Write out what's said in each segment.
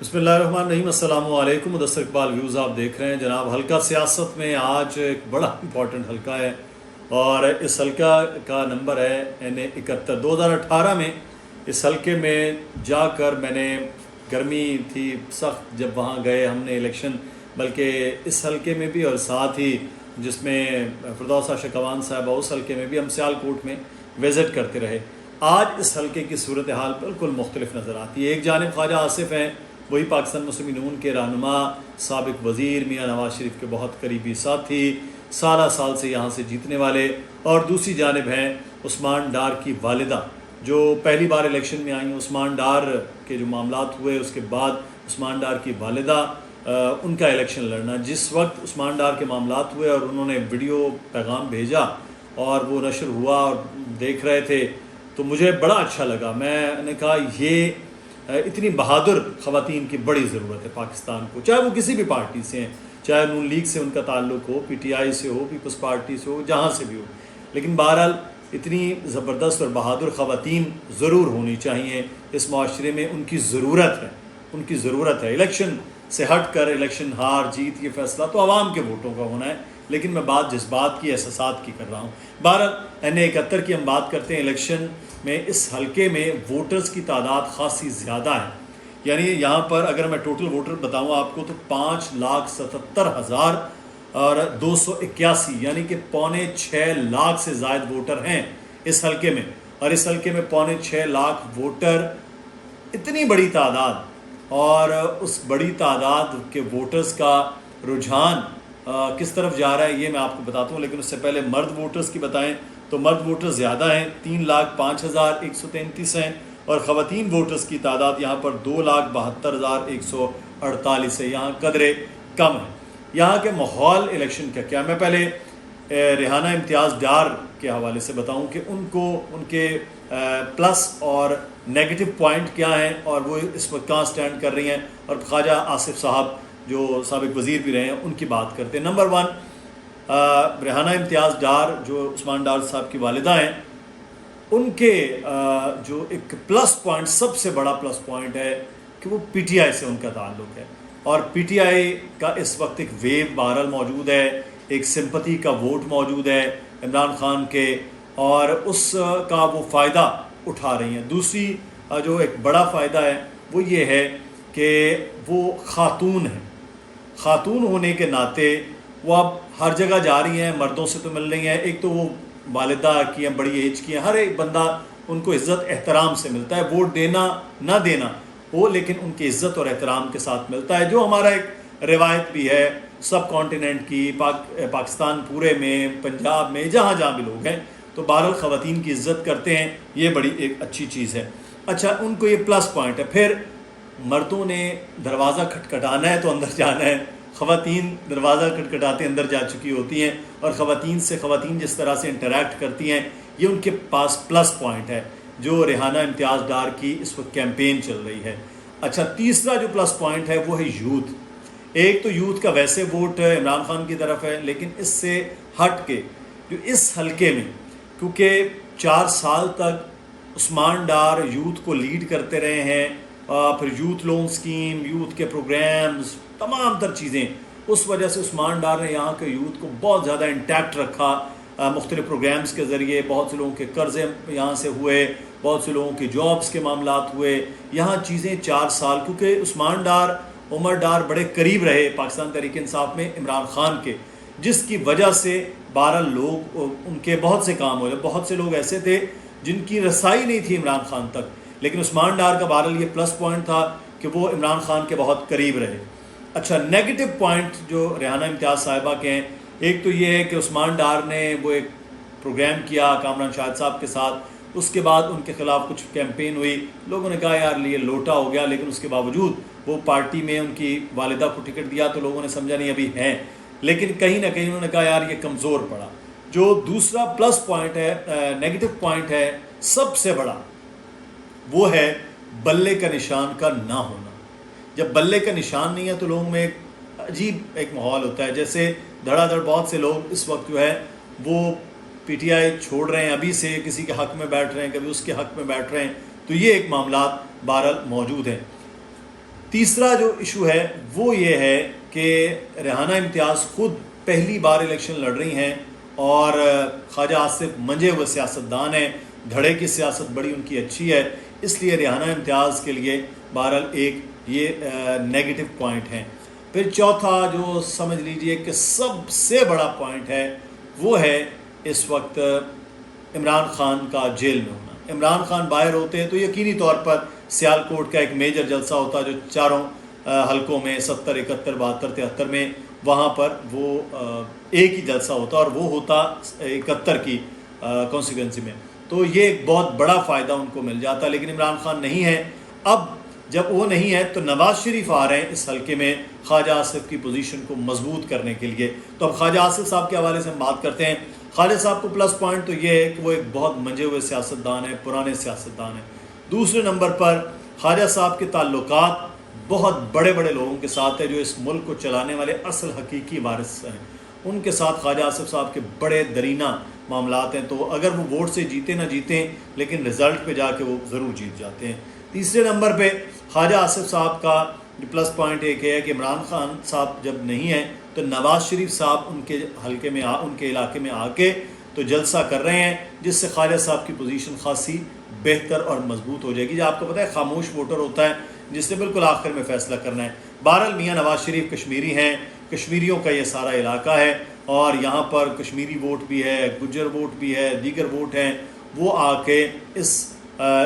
بسم اللہ الرحمن الرحیم۔ السلام علیکم، مدثر اقبال ویوز آپ دیکھ رہے ہیں جناب۔ حلقہ سیاست میں آج ایک بڑا امپورٹنٹ حلقہ ہے اور اس حلقہ کا نمبر ہے N71۔ 2018 میں اس حلقے میں جا کر میں نے، گرمی تھی سخت جب وہاں گئے ہم نے الیکشن، بلکہ اس حلقے میں بھی اور ساتھ ہی جس میں فردوسہ شکوان صاحبہ، اس حلقے میں بھی ہم سیالکوٹ میں وزٹ کرتے رہے۔ آج اس حلقے کی صورتحال بالکل مختلف نظر آتی ہے۔ ایک جانب خواجہ آصف ہیں، وہی پاکستان مسلم نون کے رہنما، سابق وزیر، میاں نواز شریف کے بہت قریبی ساتھی، سالہ سال سے یہاں سے جیتنے والے، اور دوسری جانب ہیں عثمان ڈار کی والدہ جو پہلی بار الیکشن میں آئیں۔ عثمان ڈار کے جو معاملات ہوئے اس کے بعد عثمان ڈار کی والدہ ان کا الیکشن لڑنا، جس وقت عثمان ڈار کے معاملات ہوئے اور انہوں نے ویڈیو پیغام بھیجا اور وہ نشر ہوا اور دیکھ رہے تھے تو مجھے بڑا اچھا لگا۔ میں نے کہا یہ اتنی بہادر خواتین کی بڑی ضرورت ہے پاکستان کو، چاہے وہ کسی بھی پارٹی سے ہیں، چاہے نون لیگ سے ان کا تعلق ہو، پی ٹی آئی سے ہو، پیپلز پارٹی سے ہو، جہاں سے بھی ہو، لیکن بہرحال اتنی زبردست اور بہادر خواتین ضرور ہونی چاہیے اس معاشرے میں۔ ان کی ضرورت ہے، ان کی ضرورت ہے۔ الیکشن سے ہٹ کر الیکشن ہار جیت یہ فیصلہ تو عوام کے ووٹوں کا ہونا ہے، لیکن میں بات جذبات کی، احساسات کی کر رہا ہوں۔ بہرحال N71 کی ہم بات کرتے ہیں۔ الیکشن میں اس حلقے میں ووٹرز کی تعداد خاصی زیادہ ہے، یعنی یہاں پر اگر میں ٹوٹل ووٹر بتاؤں آپ کو تو 5,77,000 اور 281، یعنی کہ 5.6 لاکھ سے زائد ووٹر ہیں اس حلقے میں۔ اور اس حلقے میں 5.6 لاکھ ووٹر، اتنی بڑی تعداد، اور اس بڑی تعداد کے ووٹرز کا رجحان کس طرف جا رہا ہے یہ میں آپ کو بتاتا ہوں، لیکن اس سے پہلے مرد ووٹرز کی بتائیں تو مرد ووٹر زیادہ ہیں، 3,05,133 ہیں، اور خواتین ووٹرز کی تعداد یہاں پر 2,72,148 ہے، یہاں قدرے کم ہے۔ یہاں کے ماحول الیکشن کا کیا، میں پہلے ریحانہ امتیاز ڈار کے حوالے سے بتاؤں کہ ان کو ان کے پلس اور نیگیٹو پوائنٹ کیا ہیں اور وہ اس وقت کہاں سٹینڈ کر رہی ہیں، اور خواجہ آصف صاحب جو سابق وزیر بھی رہے ہیں ان کی بات کرتے ہیں۔ نمبر 1، ریحانہ امتیاز ڈار جو عثمان ڈار صاحب کی والدہ ہیں، ان کے جو ایک پلس پوائنٹ، سب سے بڑا پلس پوائنٹ ہے کہ وہ پی ٹی آئی سے ان کا تعلق ہے، اور پی ٹی آئی کا اس وقت ایک ویو بہرحال موجود ہے، ایک سمپتی کا ووٹ موجود ہے عمران خان کے، اور اس کا وہ فائدہ اٹھا رہی ہیں۔ دوسری جو ایک بڑا فائدہ ہے وہ یہ ہے کہ وہ خاتون ہیں، خاتون ہونے کے ناطے وہ اب ہر جگہ جا رہی ہیں، مردوں سے تو مل رہی ہیں، ایک تو وہ والدہ کی ہیں، بڑی ایج کی ہیں، ہر ایک بندہ ان کو عزت احترام سے ملتا ہے، ووٹ دینا نہ دینا وہ لیکن ان کی عزت اور احترام کے ساتھ ملتا ہے، جو ہمارا ایک روایت بھی ہے سب کانٹیننٹ کی، پاکستان پورے میں، پنجاب میں، جہاں جہاں بھی لوگ ہیں تو بہرحال خواتین کی عزت کرتے ہیں، یہ بڑی ایک اچھی چیز ہے۔ اچھا، ان کو یہ پلس پوائنٹ ہے۔ پھر مردوں نے دروازہ کھٹکھٹانا ہے تو اندر جانا ہے، خواتین دروازہ کھٹکھٹاتے اندر جا چکی ہوتی ہیں، اور خواتین جس طرح سے انٹریکٹ کرتی ہیں یہ ان کے پاس پلس پوائنٹ ہے، جو ریحانہ امتیاز ڈار کی اس وقت کیمپین چل رہی ہے۔ اچھا، تیسرا جو پلس پوائنٹ ہے وہ ہے یوتھ۔ ایک تو یوتھ کا ویسے ووٹ عمران خان کی طرف ہے، لیکن اس سے ہٹ کے جو اس حلقے میں، کیونکہ 4 سال تک عثمان ڈار یوتھ کو لیڈ کرتے رہے ہیں، پھر یوتھ لون سکیم، یوتھ کے پروگرامز، تمام تر چیزیں، اس وجہ سے عثمان ڈار نے یہاں کے یوتھ کو بہت زیادہ انٹیکٹ رکھا، مختلف پروگرامز کے ذریعے بہت سے لوگوں کے قرضے یہاں سے ہوئے، بہت سے لوگوں کی جابز کے معاملات ہوئے، یہاں چیزیں 4 سال، کیونکہ عثمان ڈار، عمر ڈار بڑے قریب رہے پاکستان تحریک انصاف میں عمران خان کے، جس کی وجہ سے 12 لوگ ان کے بہت سے کام ہوئے، بہت سے لوگ ایسے تھے جن کی رسائی نہیں تھی عمران خان تک، لیکن عثمان ڈار کا بہرحال یہ پلس پوائنٹ تھا کہ وہ عمران خان کے بہت قریب رہے۔ اچھا، نیگیٹو پوائنٹ جو ریحانہ امتیاز صاحبہ کے ہیں، ایک تو یہ ہے کہ عثمان ڈار نے وہ ایک پروگرام کیا کامران شاہد صاحب کے ساتھ، اس کے بعد ان کے خلاف کچھ کیمپین ہوئی، لوگوں نے کہا یار یہ لوٹا ہو گیا، لیکن اس کے باوجود وہ پارٹی میں ان کی والدہ کو ٹکٹ دیا تو لوگوں نے سمجھا نہیں ابھی ہیں، لیکن کہیں نہ کہیں انہوں نے کہا یار یہ کمزور پڑا۔ جو دوسرا پلس پوائنٹ ہے، نیگیٹو پوائنٹ ہے سب سے بڑا، وہ ہے بلے کا نشان کا نہ ہونا۔ جب بلے کا نشان نہیں ہے تو لوگوں میں ایک عجیب ایک ماحول ہوتا ہے، جیسے دھڑا دھڑ بہت سے لوگ اس وقت جو ہے وہ پی ٹی آئی چھوڑ رہے ہیں، ابھی سے کسی کے حق میں بیٹھ رہے ہیں، کبھی اس کے حق میں بیٹھ رہے ہیں، تو یہ ایک معاملات بہرحال موجود ہیں۔ تیسرا جو ایشو ہے وہ یہ ہے کہ ریحانہ امتیاز خود پہلی بار الیکشن لڑ رہی ہیں اور خواجہ آصف منجے ہوئے سیاستدان ہیں، دھڑے کی سیاست بڑی ان کی اچھی ہے، اس لیے ریحانہ امتیاز کے لیے بہرحال ایک یہ نیگیٹو پوائنٹ ہیں۔ پھر چوتھا جو سمجھ لیجئے کہ سب سے بڑا پوائنٹ ہے وہ ہے اس وقت عمران خان کا جیل میں ہونا۔ عمران خان باہر ہوتے ہیں تو یقینی طور پر سیالکوٹ کا ایک میجر جلسہ ہوتا ہے جو چاروں حلقوں میں 70 71 72 73 میں وہاں پر وہ ایک ہی جلسہ ہوتا اور وہ ہوتا 71 کی کانسٹیٹوئنسی میں، تو یہ ایک بہت بڑا فائدہ ان کو مل جاتا، لیکن عمران خان نہیں ہے۔ اب جب وہ نہیں ہے تو نواز شریف آ رہے ہیں اس حلقے میں خواجہ آصف کی پوزیشن کو مضبوط کرنے کے لیے۔ تو اب خواجہ آصف صاحب کے حوالے سے ہم بات کرتے ہیں۔ خواجہ صاحب کو پلس پوائنٹ تو یہ ہے کہ وہ ایک بہت منجے ہوئے سیاستدان ہیں، پرانے سیاستدان ہیں۔ دوسرے نمبر پر خواجہ صاحب کے تعلقات بہت بڑے بڑے لوگوں کے ساتھ ہے جو اس ملک کو چلانے والے اصل حقیقی وارث ہیں، ان کے ساتھ خواجہ آصف صاحب کے بڑے درینہ معاملات ہیں، تو اگر وہ ووٹ سے جیتے نہ جیتیں لیکن رزلٹ پہ جا کے وہ ضرور جیت جاتے ہیں۔ تیسرے نمبر پہ خواجہ آصف صاحب کا پلس پوائنٹ ایک ہے کہ عمران خان صاحب جب نہیں ہیں تو نواز شریف صاحب ان کے حلقے میں ان کے علاقے میں آ کے تو جلسہ کر رہے ہیں، جس سے خواجہ صاحب کی پوزیشن خاصی بہتر اور مضبوط ہو جائے گی۔ جو آپ کو پتہ ہے خاموش ووٹر ہوتا ہے جس نے بالکل آخر میں فیصلہ کرنا ہے۔ بہرحال میاں نواز شریف کشمیری ہیں، کشمیریوں کا یہ سارا علاقہ ہے اور یہاں پر کشمیری ووٹ بھی ہے، گجر ووٹ بھی ہے، دیگر ووٹ ہیں، وہ آ کے اس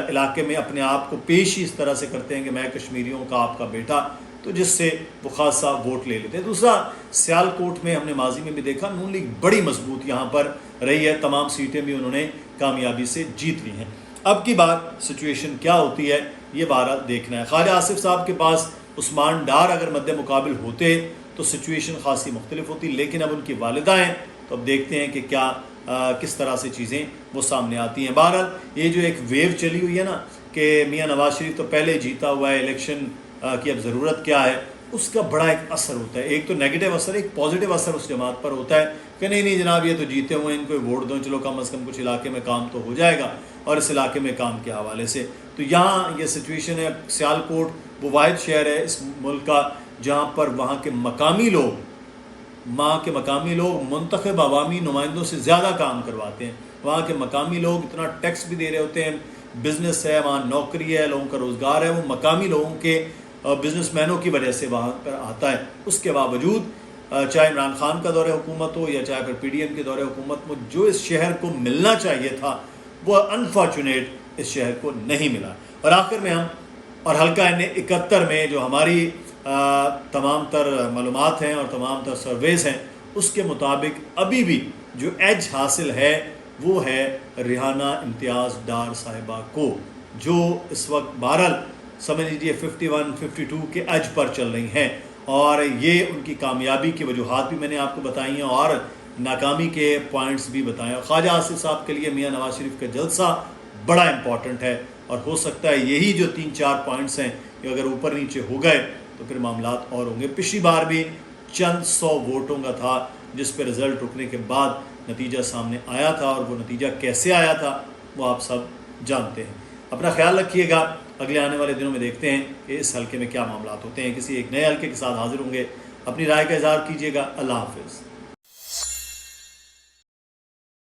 علاقے میں اپنے آپ کو پیش ہی اس طرح سے کرتے ہیں کہ میں کشمیریوں کا آپ کا بیٹا، تو جس سے وہ خاصا ووٹ لے لیتے ہیں۔ دوسرا سیالکوٹ میں ہم نے ماضی میں بھی دیکھا نون لیگ بڑی مضبوط یہاں پر رہی ہے، تمام سیٹیں بھی انہوں نے کامیابی سے جیت لی ہیں۔ اب کی بات سچویشن کیا ہوتی ہے یہ بہرحال دیکھنا ہے۔ خواجہ آصف صاحب کے پاس عثمان ڈار اگر مد مقابل ہوتے تو سچویشن خاصی مختلف ہوتی، لیکن اب ان کی والدہ ہیں تو اب دیکھتے ہیں کہ کیا کس طرح سے چیزیں وہ سامنے آتی ہیں۔ بہرحال یہ جو ایک ویو چلی ہوئی ہے نا کہ میاں نواز شریف تو پہلے جیتا ہوا ہے، الیکشن کی اب ضرورت کیا ہے، اس کا بڑا ایک اثر ہوتا ہے۔ ایک تو نیگیٹو اثر، ایک پازیٹیو اثر اس جماعت پر ہوتا ہے کہ نہیں جناب یہ تو جیتے ہوئے ہیں، ان کو ووٹ دو، چلو کم از کم کچھ علاقے میں کام تو ہو جائے گا، اور اس علاقے میں کام کے حوالے سے تو یہاں یہ سچویشن ہے۔ سیالکوٹ وہ واحد شہر ہے اس ملک کا جہاں پر وہاں کے مقامی لوگ منتخب عوامی نمائندوں سے زیادہ کام کرواتے ہیں۔ وہاں کے مقامی لوگ اتنا ٹیکس بھی دے رہے ہوتے ہیں، بزنس ہے، وہاں نوکری ہے، لوگوں کا روزگار ہے، وہ مقامی لوگوں کے بزنس مینوں کی وجہ سے وہاں پر آتا ہے۔ اس کے باوجود چاہے عمران خان کا دور حکومت ہو یا چاہے پھر پی ڈی ایم کے دور حکومت میں جو اس شہر کو ملنا چاہیے تھا وہ انفارچونیٹ اس شہر کو نہیں ملا۔ اور آخر میں ہم اور حلقہ N71 میں جو ہماری تمام تر معلومات ہیں اور تمام تر سرویز ہیں اس کے مطابق ابھی بھی جو ایج حاصل ہے وہ ہے ریحانہ امتیاز ڈار صاحبہ کو، جو اس وقت بہرحال سمجھ لیجیے 51 52 کے ایج پر چل رہی ہیں، اور یہ ان کی کامیابی کی وجوہات بھی میں نے آپ کو بتائی ہیں اور ناکامی کے پوائنٹس بھی بتائے ہیں۔ خواجہ آصف صاحب کے لیے میاں نواز شریف کا جلسہ بڑا امپورٹنٹ ہے، اور ہو سکتا ہے یہی جو 3-4 پوائنٹس ہیں کہ اگر اوپر نیچے ہو گئے تو پھر معاملات اور ہوں گے۔ پچھلی بار بھی چند 100 ووٹوں کا تھا جس پہ رزلٹ رکنے کے بعد نتیجہ سامنے آیا تھا، اور وہ نتیجہ کیسے آیا تھا وہ آپ سب جانتے ہیں۔ اپنا خیال رکھیے گا، اگلے آنے والے دنوں میں دیکھتے ہیں کہ اس حلقے میں کیا معاملات ہوتے ہیں۔ کسی ایک نئے حلقے کے ساتھ حاضر ہوں گے، اپنی رائے کا اظہار کیجیے گا۔ اللہ حافظ۔